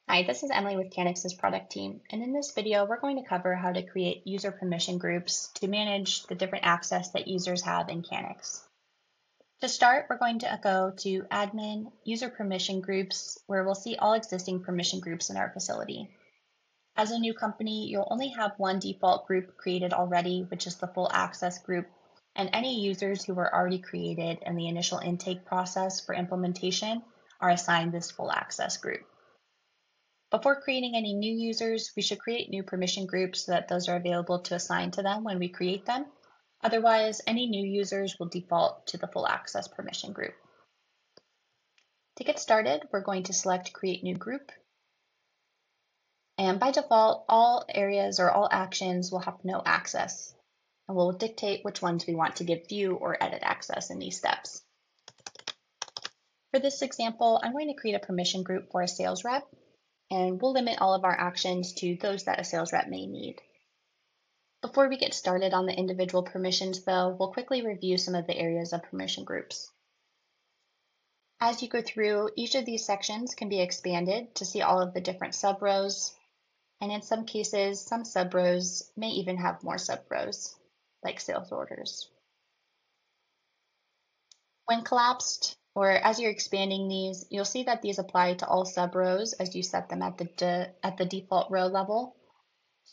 Hi, this is Emily with Canix's product team, and in this video, we're going to cover how to create user permission groups to manage the different access that users have in Canix. To start, we're going to go to Admin, User Permission Groups, where we'll see all existing permission groups in our facility. As a new company, you'll only have one default group created already, which is the full access group, and any users who were already created in the initial intake process for implementation are assigned this full access group. Before creating any new users, we should create new permission groups so that those are available to assign to them when we create them. Otherwise, any new users will default to the full access permission group. To get started, we're going to select Create New Group. And by default, all areas or all actions will have no access. And we'll dictate which ones we want to give view or edit access in these steps. For this example, I'm going to create a permission group for a sales rep, and we'll limit all of our actions to those that a sales rep may need. Before we get started on the individual permissions, though, we'll quickly review some of the areas of permission groups. As you go through, each of these sections can be expanded to see all of the different sub-rows, and in some cases, some sub-rows may even have more sub-rows, like sales orders. When collapsed, or as you're expanding these, you'll see that these apply to all sub-rows as you set them at the default row level.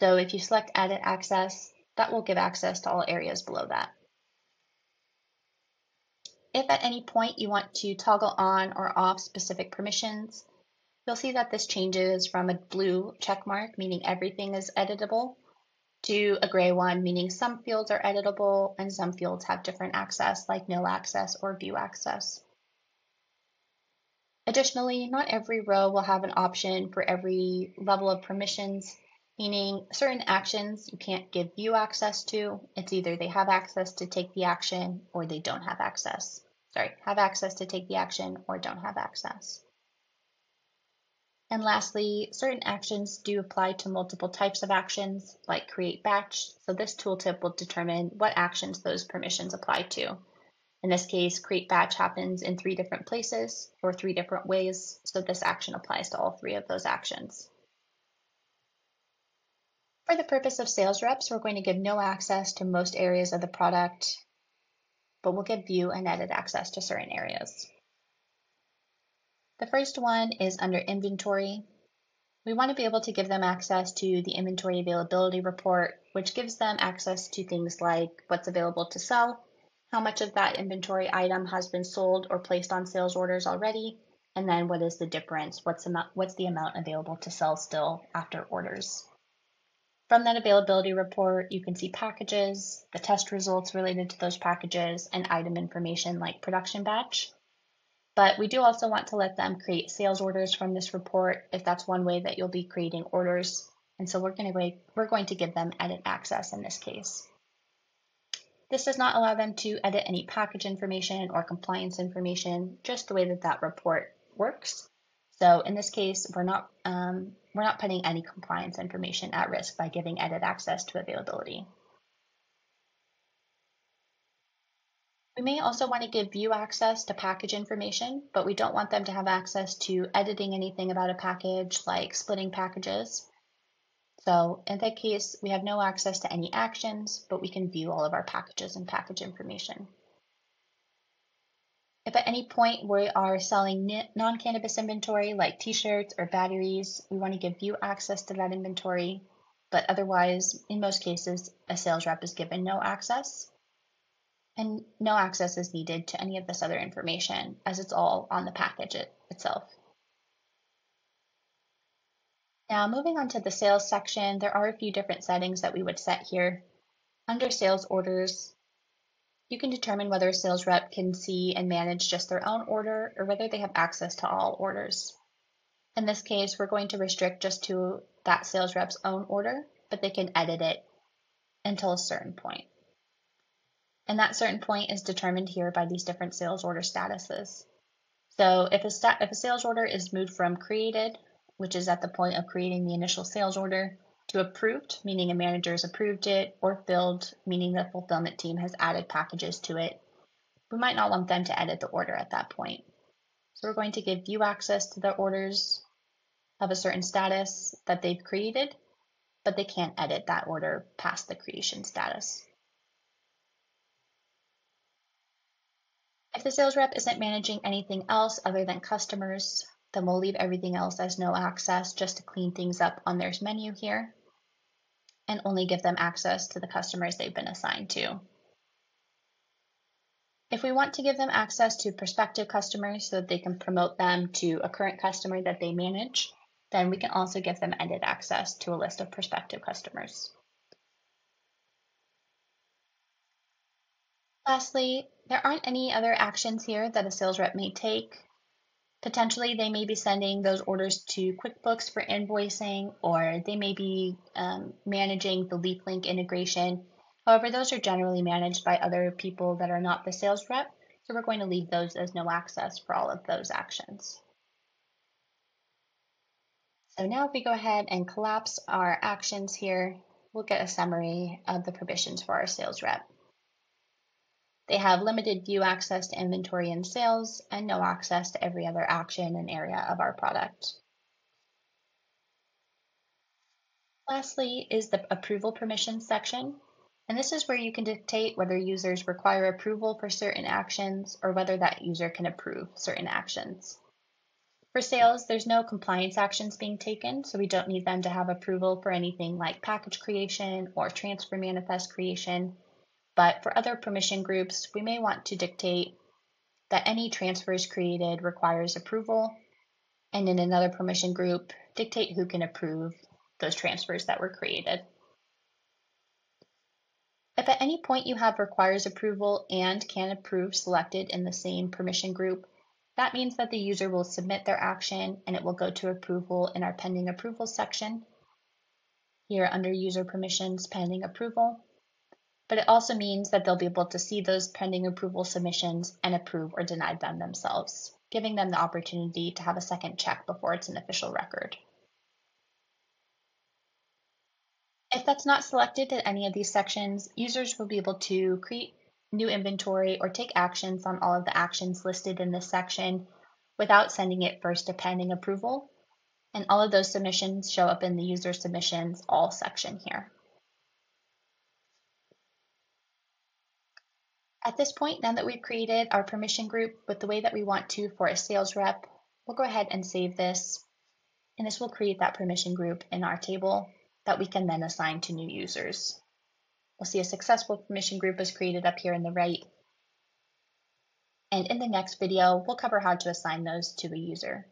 So if you select Edit Access, that will give access to all areas below that. If at any point you want to toggle on or off specific permissions, you'll see that this changes from a blue check mark, meaning everything is editable, to a gray one, meaning some fields are editable and some fields have different access, like no access or view access. Additionally, not every row will have an option for every level of permissions, meaning certain actions you can't give view access to. It's either they have access to take the action or they don't have access. Have access to take the action or don't have access. And lastly, certain actions do apply to multiple types of actions, like create batch. So this tooltip will determine what actions those permissions apply to. In this case, create batch happens in 3 different places or 3 different ways, so this action applies to all 3 of those actions. For the purpose of sales reps, we're going to give no access to most areas of the product, but we'll give view and edit access to certain areas. The first one is under inventory. We want to be able to give them access to the inventory availability report, which gives them access to things like what's available to sell, how much of that inventory item has been sold or placed on sales orders already, and then what is the difference, what's the amount available to sell still after orders. From that availability report, you can see packages, the test results related to those packages, and item information like production batch. But we do also want to let them create sales orders from this report if that's one way that you'll be creating orders. And so we're going to give them edit access in this case. This does not allow them to edit any package information or compliance information, just the way that that report works. So in this case, we're not putting any compliance information at risk by giving edit access to availability. We may also want to give view access to package information, but we don't want them to have access to editing anything about a package, like splitting packages. So in that case, we have no access to any actions, but we can view all of our packages and package information. If at any point we are selling non-cannabis inventory like t-shirts or batteries, we want to give view access to that inventory, but otherwise, in most cases, a sales rep is given no access. And no access is needed to any of this other information, as it's all on the package itself. Now, moving on to the sales section, there are a few different settings that we would set here. Under sales orders, you can determine whether a sales rep can see and manage just their own order or whether they have access to all orders. In this case, we're going to restrict just to that sales rep's own order, but they can edit it until a certain point. And that certain point is determined here by these different sales order statuses. So if a sales order is moved from created, which is at the point of creating the initial sales order, to approved, meaning a manager has approved it, or filled, meaning the fulfillment team has added packages to it, we might not want them to edit the order at that point. So we're going to give view access to the orders, of a certain status that they've created, but they can't edit that order past the creation status. If the sales rep isn't managing anything else other than customers, then we'll leave everything else as no access just to clean things up on their menu here, and only give them access to the customers they've been assigned to. If we want to give them access to prospective customers so that they can promote them to a current customer that they manage, then we can also give them edit access to a list of prospective customers. Lastly, there aren't any other actions here that a sales rep may take. Potentially, they may be sending those orders to QuickBooks for invoicing, or they may be managing the LeapLink integration. However, those are generally managed by other people that are not the sales rep, so we're going to leave those as no access for all of those actions. So now if we go ahead and collapse our actions here, we'll get a summary of the permissions for our sales rep. They have limited view access to inventory and sales, and no access to every other action and area of our product. Lastly is the approval permissions section, and this is where you can dictate whether users require approval for certain actions or whether that user can approve certain actions. For sales, there's no compliance actions being taken, so we don't need them to have approval for anything like package creation or transfer manifest creation. But for other permission groups, we may want to dictate that any transfers created requires approval, and in another permission group, dictate who can approve those transfers that were created. If at any point you have requires approval and can approve selected in the same permission group, that means that the user will submit their action and it will go to approval in our pending approval section, here under user permissions pending approval. But it also means that they'll be able to see those pending approval submissions and approve or deny them themselves, giving them the opportunity to have a second check before it's an official record. If that's not selected at any of these sections, users will be able to create new inventory or take actions on all of the actions listed in this section without sending it first to pending approval. And all of those submissions show up in the user submissions all section here. At this point, now that we've created our permission group with the way that we want to for a sales rep, we'll go ahead and save this. And this will create that permission group in our table that we can then assign to new users. We'll see a successful permission group is created up here in the right. And in the next video, we'll cover how to assign those to a user.